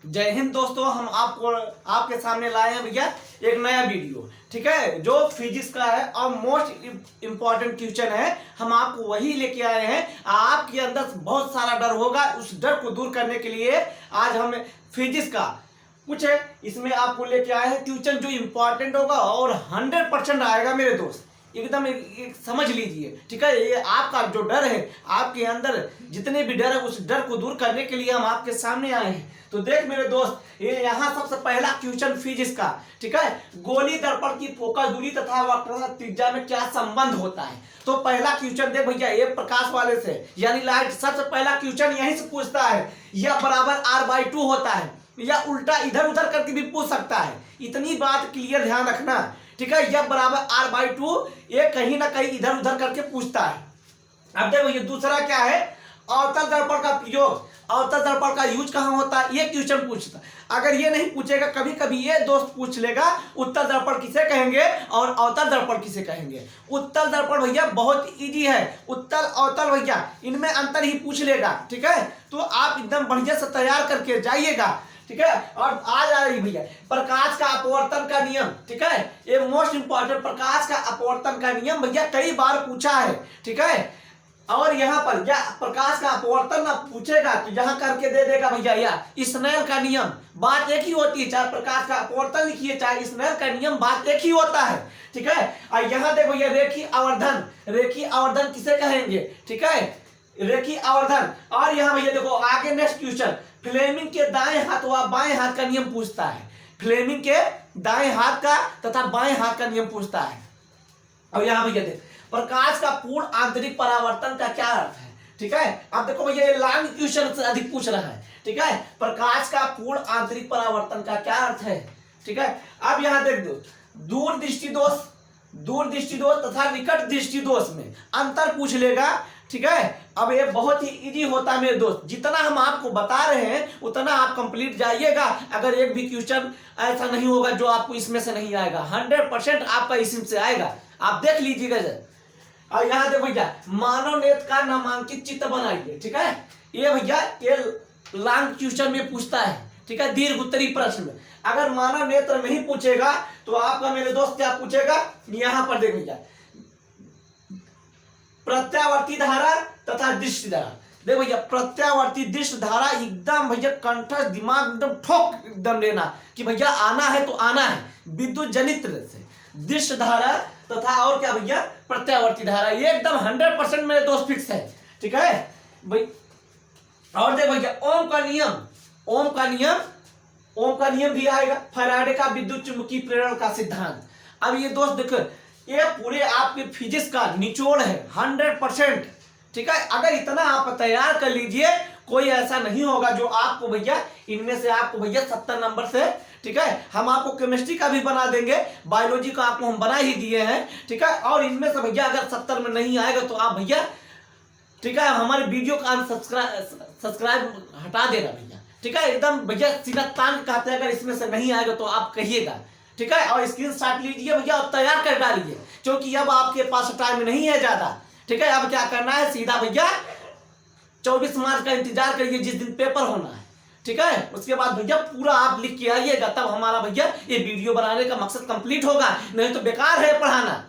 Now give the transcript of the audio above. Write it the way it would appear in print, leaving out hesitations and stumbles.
जय हिंद दोस्तों, हम आपके सामने लाए हैं भैया एक नया वीडियो। ठीक है, जो फिजिक्स का है और मोस्ट इम्पॉर्टेंट क्वेश्चन है, हम आपको वही लेके आए हैं। आपके अंदर बहुत सारा डर होगा, उस डर को दूर करने के लिए आज हम फिजिक्स का कुछ है इसमें आपको लेके आए हैं क्वेश्चन जो इम्पोर्टेंट होगा और 100% आएगा मेरे दोस्त। एकदम एक समझ लीजिए। ठीक है, ये आपका जो डर है, आपके अंदर जितने भी डर है, उस डर को दूर करने के लिए हम आपके सामने आए हैं। तो देख मेरे दोस्त, ये यहाँ सबसे पहला क्वेश्चन फिजिक्स का। ठीक है, गोली दर्पण की फोकस दूरी तथा वक्रता त्रिज्या में क्या संबंध होता है। तो पहला क्वेश्चन देख भैया, ये प्रकाश वाले से यानी लाइट, सबसे पहला क्वेश्चन यहीं से पूछता है, यह बराबर r/2 होता है, या उल्टा इधर उधर करके भी पूछ सकता है। इतनी बात क्लियर ध्यान रखना। ठीक है, यह बराबर r/2, ये कहीं ना कहीं इधर उधर करके पूछता है। अब देखो ये दूसरा क्या है, अवतल दर्पण का प्रयोग, अवतल दर्पण का यूज कहाँ होता है, ये क्वेश्चन पूछता है। अगर ये नहीं पूछेगा, कभी कभी ये दोस्त पूछ लेगा उत्तल दर्पण किसे कहेंगे और अवतल दर्पण किसे कहेंगे। उत्तल दर्पण भैया बहुत इजी है, उत्तल अवतल भैया इनमें अंतर ही पूछ लेगा। ठीक है, तो आप एकदम बढ़िया से तैयार करके जाइएगा। ठीक है, और आ जा रही भैया प्रकाश का अपवर्तन का नियम। ठीक है, ये मोस्ट इंपॉर्टेंट, प्रकाश का अपवर्तन का नियम भैया कई बार पूछा है। ठीक है, और यहाँ पर या प्रकाश का अपवर्तन ना पूछेगा तो यहाँ करके दे देगा भैया या स्नेल का नियम। बात एक ही होती है, चाहे प्रकाश का अपवर्तन लिखिए चाहे स्नेल का नियम, बात एक ही होता है। ठीक है, और यहाँ देखो भैया रेखीय आवर्धन, रेखीय आवर्धन किसे कहेंगे। ठीक है, रेखीय आवर्धन। और यहाँ भैया देखो आगे नेक्स्ट क्वेश्चन, फ्लेमिंग के दाएं हाथ व बाएं हाथ का नियम पूछता है। फ्लेमिंग के दाएं हाथ का तथा बाएं हाथ का नियम पूछता है। और यहाँ भैया देख, प्रकाश का पूर्ण आंतरिक परावर्तन का क्या अर्थ है। ठीक है, अब देखो भैया ये लॉन्ग क्वेश्चन से अधिक पूछ रहा है। ठीक है, प्रकाश का पूर्ण आंतरिक परावर्तन का क्या अर्थ है। ठीक है, अब यहाँ देख दो, दूर दृष्टि दोष, दूर दृष्टि दोष तथा निकट दृष्टि दोष में अंतर पूछ लेगा। ठीक है, अब ये बहुत ही इजी होता है मेरे दोस्त, जितना हम आपको बता रहे हैं उतना आप कंप्लीट जाइएगा। अगर एक भी क्वेश्चन ऐसा नहीं होगा जो आपको इसमें से नहीं आएगा, 100% आपका इसमें से आएगा, आप देख लीजिएगा जरा। और यहाँ देखो भैया मानव नेत्र का नामांकित चित्र बनाइए। ठीक है, ये भैया ये लॉन्ग क्वेश्चन में पूछता है। ठीक है, दीर्घ उत्तरी प्रश्न में अगर मानव नेत्र में ही पूछेगा तो आपका मेरे दोस्त क्या पूछेगा, यहाँ पर देख भैया प्रत्यावर्ती धारा तथा दृश्य धारा। देखो भैया प्रत्यावर्ती दृश्य धारा एकदम भैया कंठस्थ, दिमाग एकदम ठोक एकदम लेना कि भैया आना है तो आना है, विद्युत जनित से दृश्य धारा तथा और क्या भैया प्रत्यावर्ती धारा, ये एकदम 100% मेरे दोस्त फिक्स है। ठीक है भाई, और देखो भैया ओम का नियम, ओम का नियम, ओम का नियम भी आएगा, फैराडे का विद्युत चुंबकीय प्रेरण का सिद्धांत। अब ये दोस्त देखो ये पूरे आपके फिजिक्स का निचोड़ है 100%। ठीक है, अगर इतना आप तैयार कर लीजिए, कोई ऐसा नहीं होगा जो आपको भैया इनमें से आपको भैया 70 नंबर से। ठीक है, हम आपको केमिस्ट्री का भी बना देंगे, बायोलॉजी का आपको हम बना ही दिए हैं। ठीक है, और इनमें से भैया अगर 70 में नहीं आएगा तो आप भैया, ठीक है, हमारे वीडियो का सब्सक्राइब हटा देना भैया। ठीक है, एकदम भैया सीधा तान कहते हैं, अगर इसमें से नहीं आएगा तो आप कहिएगा। ठीक है, और स्क्रीनशॉट लीजिए भैया और तैयार कर डालिए, क्योंकि अब आपके पास टाइम नहीं है ज्यादा। ठीक है, अब क्या करना है, सीधा भैया 24 मार्च का इंतजार करिए जिस दिन पेपर होना है। ठीक है, उसके बाद भैया पूरा आप लिख के आइएगा, तब हमारा भैया ये वीडियो बनाने का मकसद कंप्लीट होगा, नहीं तो बेकार है पढ़ाना।